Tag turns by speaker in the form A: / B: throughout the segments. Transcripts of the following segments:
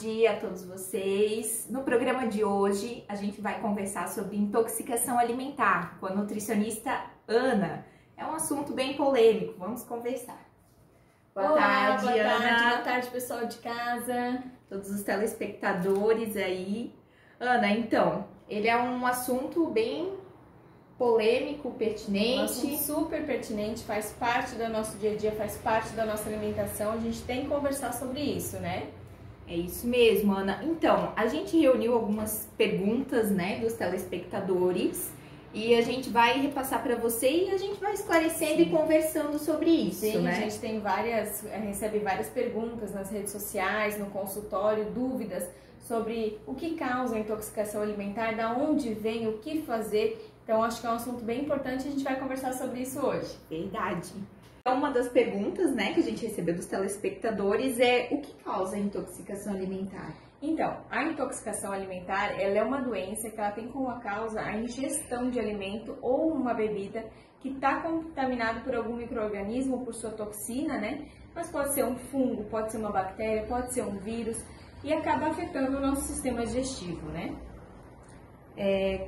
A: tarde a todos vocês. No programa de hoje, a gente vai conversar sobre intoxicação alimentar com a nutricionista Ana. É um assunto bem polêmico, vamos conversar.
B: Boa tarde,
A: Ana.
B: boa tarde, pessoal de casa.
A: Todos os telespectadores aí. Ana, então, ele é um assunto bem polêmico, pertinente.
B: Um assunto super pertinente, faz parte do nosso dia a dia, faz parte da nossa alimentação. A gente tem que conversar sobre isso, né?
A: É isso mesmo, Ana. Então, a gente reuniu algumas perguntas, né, dos telespectadores e a gente vai repassar para você e a gente vai esclarecendo e conversando sobre isso,
B: Sim,
A: né?
B: A gente tem recebe várias perguntas nas redes sociais, no consultório, dúvidas sobre o que causa a intoxicação alimentar, da onde vem, o que fazer. Então, acho que é um assunto bem importante e a gente vai conversar sobre isso hoje.
A: Verdade. Então, uma das perguntas, né, que a gente recebeu dos telespectadores é o que causa a intoxicação alimentar?
B: Então, a intoxicação alimentar, ela é uma doença que ela tem como causa a ingestão de alimento ou uma bebida que está contaminado por algum micro-organismo, por sua toxina, né? Mas pode ser um fungo, pode ser uma bactéria, pode ser um vírus e acaba afetando o nosso sistema digestivo, né?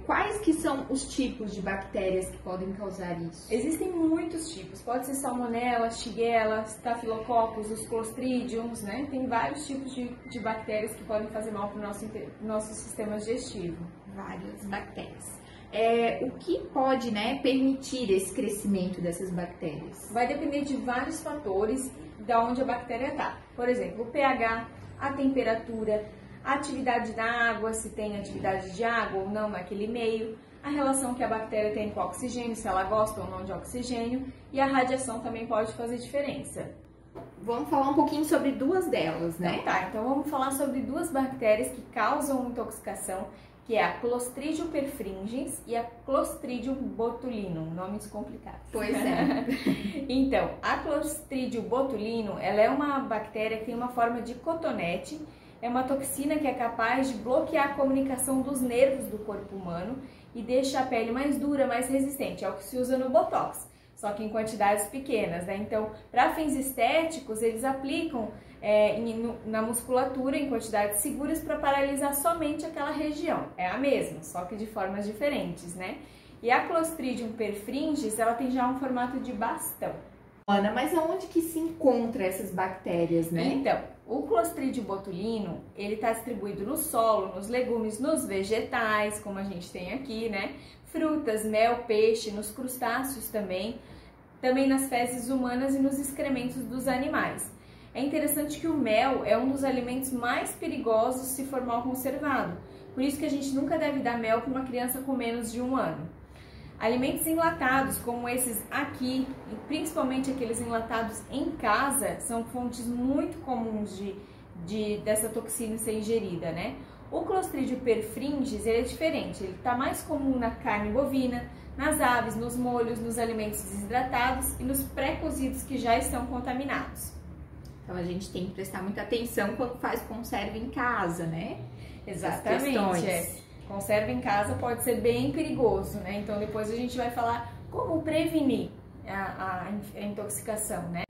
A: Quais que são os tipos de bactérias que podem causar isso?
B: Existem muitos tipos, pode ser salmonella, shigella, staphylococcus, os clostridiums, né? Tem vários tipos de bactérias que podem fazer mal para o nosso sistema digestivo.
A: Várias bactérias. O que pode, né, permitir esse crescimento dessas bactérias?
B: Vai depender de vários fatores de onde a bactéria está. Por exemplo, o pH, a temperatura, a atividade da água, se tem atividade de água ou não naquele meio, a relação que a bactéria tem com o oxigênio, se ela gosta ou não de oxigênio, e a radiação também pode fazer diferença.
A: Vamos falar um pouquinho sobre duas delas, né?
B: Então vamos falar sobre duas bactérias que causam intoxicação, que é a Clostridium perfringens e a Clostridium botulinum, nomes complicados.
A: Pois é.
B: Então, a Clostridium botulinum, ela é uma bactéria que tem uma forma de cotonete. É uma toxina que é capaz de bloquear a comunicação dos nervos do corpo humano e deixa a pele mais dura, mais resistente. É o que se usa no Botox, só que em quantidades pequenas, né? Então, para fins estéticos, eles aplicam na musculatura em quantidades seguras para paralisar somente aquela região. É a mesma, só que de formas diferentes, né? E a Clostridium perfringens, ela tem já um formato de bastão.
A: Ana, mas aonde que se encontra essas bactérias, né?
B: Então, o Clostridium botulinum, ele está distribuído no solo, nos legumes, nos vegetais, como a gente tem aqui, né? Frutas, mel, peixe, nos crustáceos também nas fezes humanas e nos excrementos dos animais. É interessante que o mel é um dos alimentos mais perigosos se for mal conservado. Por isso que a gente nunca deve dar mel para uma criança com menos de 1 ano. Alimentos enlatados, como esses aqui, e principalmente aqueles enlatados em casa, são fontes muito comuns dessa toxina ser ingerida, né? O Clostridium perfringens, ele é diferente, ele está mais comum na carne bovina, nas aves, nos molhos, nos alimentos desidratados e nos pré-cozidos que já estão contaminados.
A: Então a gente tem que prestar muita atenção quando faz conserva em casa, né?
B: Exatamente. Conserva em casa pode ser bem perigoso, né? Então depois a gente vai falar como prevenir a intoxicação, né?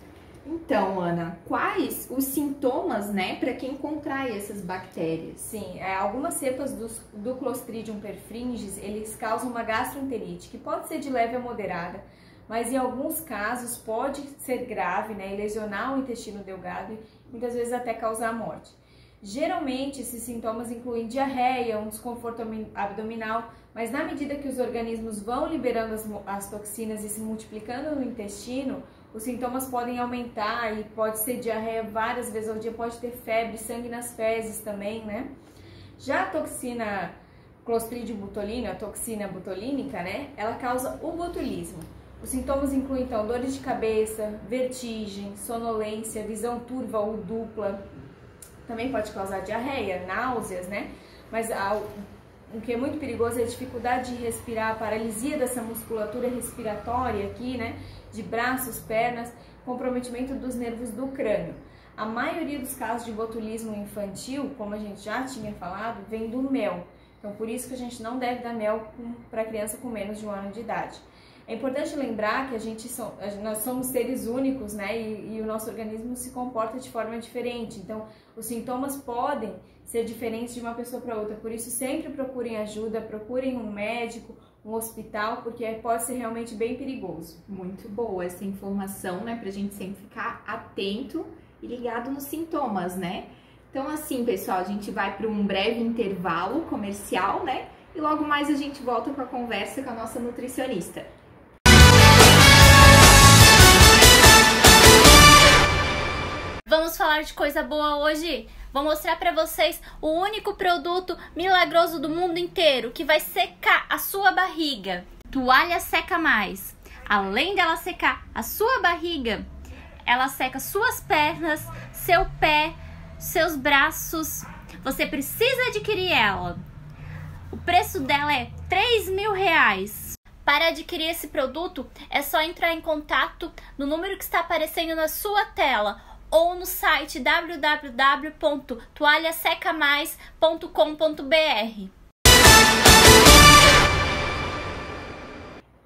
A: Então, Ana, quais os sintomas, né, para quem contrai essas bactérias?
B: Sim, algumas cepas do Clostridium perfringens, eles causam uma gastroenterite, que pode ser de leve a moderada, mas em alguns casos pode ser grave, né, e lesionar o intestino delgado e muitas vezes até causar a morte. Geralmente, esses sintomas incluem diarreia, um desconforto abdominal, mas na medida que os organismos vão liberando as toxinas e se multiplicando no intestino, os sintomas podem aumentar e pode ser diarreia várias vezes ao dia, pode ter febre, sangue nas fezes também, né? Já a toxina Clostridium botulinum, a toxina botulínica, né? Ela causa o botulismo. Os sintomas incluem, então, dores de cabeça, vertigem, sonolência, visão turva ou dupla. Também pode causar diarreia, náuseas, né? Mas o que é muito perigoso é a dificuldade de respirar, a paralisia dessa musculatura respiratória aqui, né? De braços, pernas, comprometimento dos nervos do crânio. A maioria dos casos de botulismo infantil, como a gente já tinha falado, vem do mel. Então, por isso que a gente não deve dar mel para criança com menos de 1 ano de idade. É importante lembrar que nós somos seres únicos, né? E o nosso organismo se comporta de forma diferente. Então, os sintomas podem ser diferente de uma pessoa para outra. Por isso, sempre procurem ajuda, procurem um médico, um hospital, porque pode ser realmente bem perigoso.
A: Muito boa essa informação, né? Pra gente sempre ficar atento e ligado nos sintomas, né? Então, assim, pessoal, a gente vai para um breve intervalo comercial, né? E logo mais a gente volta com a conversa com a nossa nutricionista.
C: Vamos falar de coisa boa hoje? Vou mostrar para vocês o único produto milagroso do mundo inteiro que vai secar a sua barriga. Toalha Seca Mais. Além dela secar a sua barriga, ela seca suas pernas, seu pé, seus braços. Você precisa adquirir ela. O preço dela é R$3.000. Para adquirir esse produto, é só entrar em contato no número que está aparecendo na sua tela ou no site www.toalhasecamais.com.br.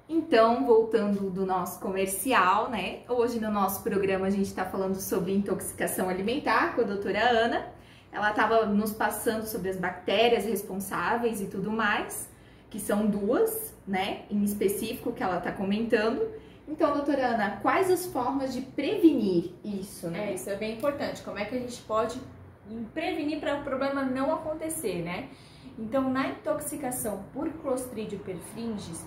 A: Então, voltando do nosso comercial, né? Hoje no nosso programa a gente está falando sobre intoxicação alimentar com a doutora Ana. Ela estava nos passando sobre as bactérias responsáveis e tudo mais, que são duas, né? Em específico que ela está comentando. Então, doutora Ana, quais as formas de prevenir isso, né?
B: Isso é bem importante. Como é que a gente pode prevenir para o problema não acontecer, né? Então, na intoxicação por Clostridium perfringens,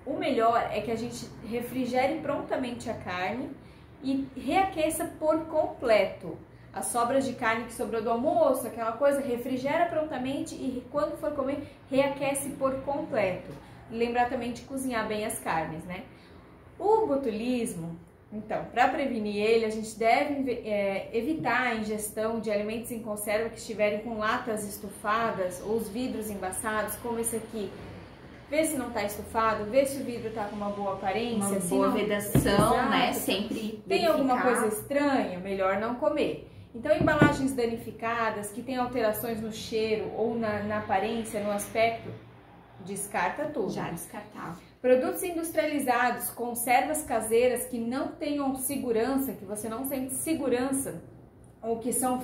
B: o melhor é que a gente refrigere prontamente a carne e reaqueça por completo. As sobras de carne que sobrou do almoço, aquela coisa, refrigera prontamente e quando for comer, reaquece por completo. E lembrar também de cozinhar bem as carnes, né? O botulismo, então, para prevenir ele, a gente deve evitar a ingestão de alimentos em conserva que estiverem com latas estufadas ou os vidros embaçados, como esse aqui. Vê se não está estufado, vê se o vidro está com uma boa aparência.
A: Uma boa vedação,
B: Exato.
A: né? Sempre
B: tem
A: verificar.
B: alguma coisa estranha, melhor não comer. Então, embalagens danificadas, que tem alterações no cheiro ou na aparência, no aspecto, descarta tudo.
A: Já descartável.
B: Produtos industrializados, conservas caseiras que não tenham segurança, que você não sente segurança, ou que são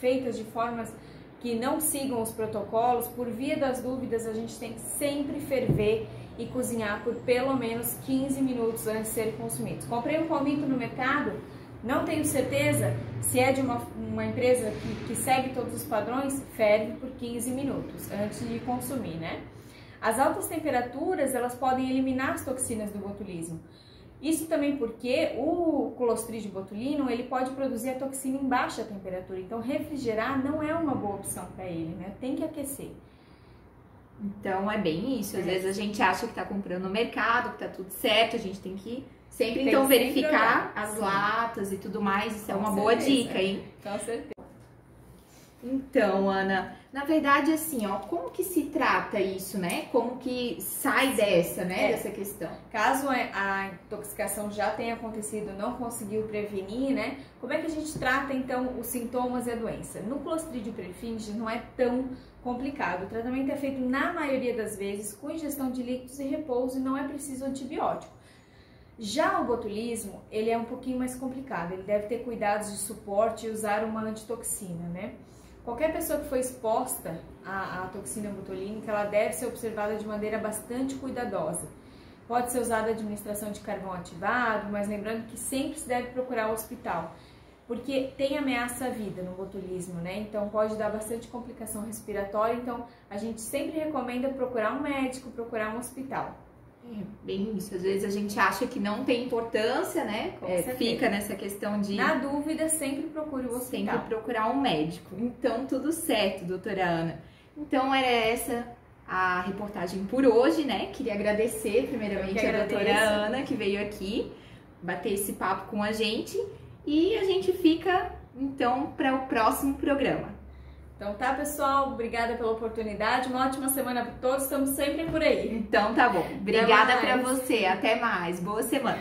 B: feitas de formas que não sigam os protocolos, por via das dúvidas, a gente tem que sempre ferver e cozinhar por pelo menos 15 minutos antes de serem consumidos. Comprei um palmito no mercado, não tenho certeza se é de uma empresa que segue todos os padrões, ferve por 15 minutos antes de consumir, né? As altas temperaturas, elas podem eliminar as toxinas do botulismo. Isso também porque o Clostridium botulinum, ele pode produzir a toxina em baixa temperatura. Então, refrigerar não é uma boa opção para ele, né? Tem que aquecer.
A: Então, é bem isso. Às vezes a gente acha que está comprando no mercado, que está tudo certo. A gente tem que sempre, então, verificar as latas e tudo mais. Isso é uma boa dica, hein?
B: Com certeza.
A: Então, Ana, na verdade, assim, ó, como que se trata isso, né? Como que sai dessa, né, dessa questão?
B: Caso a intoxicação já tenha acontecido, não conseguiu prevenir, né? Como é que a gente trata, então, os sintomas e a doença? No Clostridium perfringens não é tão complicado. O tratamento é feito, na maioria das vezes, com ingestão de líquidos e repouso e não é preciso antibiótico. Já o botulismo, ele é um pouquinho mais complicado. Ele deve ter cuidados de suporte e usar uma antitoxina, né? Qualquer pessoa que foi exposta à toxina botulínica, ela deve ser observada de maneira bastante cuidadosa. Pode ser usada a administração de carvão ativado, mas lembrando que sempre se deve procurar o hospital, porque tem ameaça à vida no botulismo, né? Então pode dar bastante complicação respiratória, então a gente sempre recomenda procurar um médico, procurar um hospital.
A: É bem isso, às vezes a gente acha que não tem importância, né? Fica nessa questão de...
B: Na dúvida, sempre procure o hospital.
A: Sempre procurar um médico. Então, tudo certo, doutora Ana. Então, era essa a reportagem por hoje, né? Queria agradecer primeiramente a doutora Ana, que veio aqui bater esse papo com a gente. E a gente fica, então, para o próximo programa.
B: Então tá, pessoal, obrigada pela oportunidade, uma ótima semana para todos, estamos sempre por aí.
A: Então tá bom, obrigada para você, até mais, boa semana.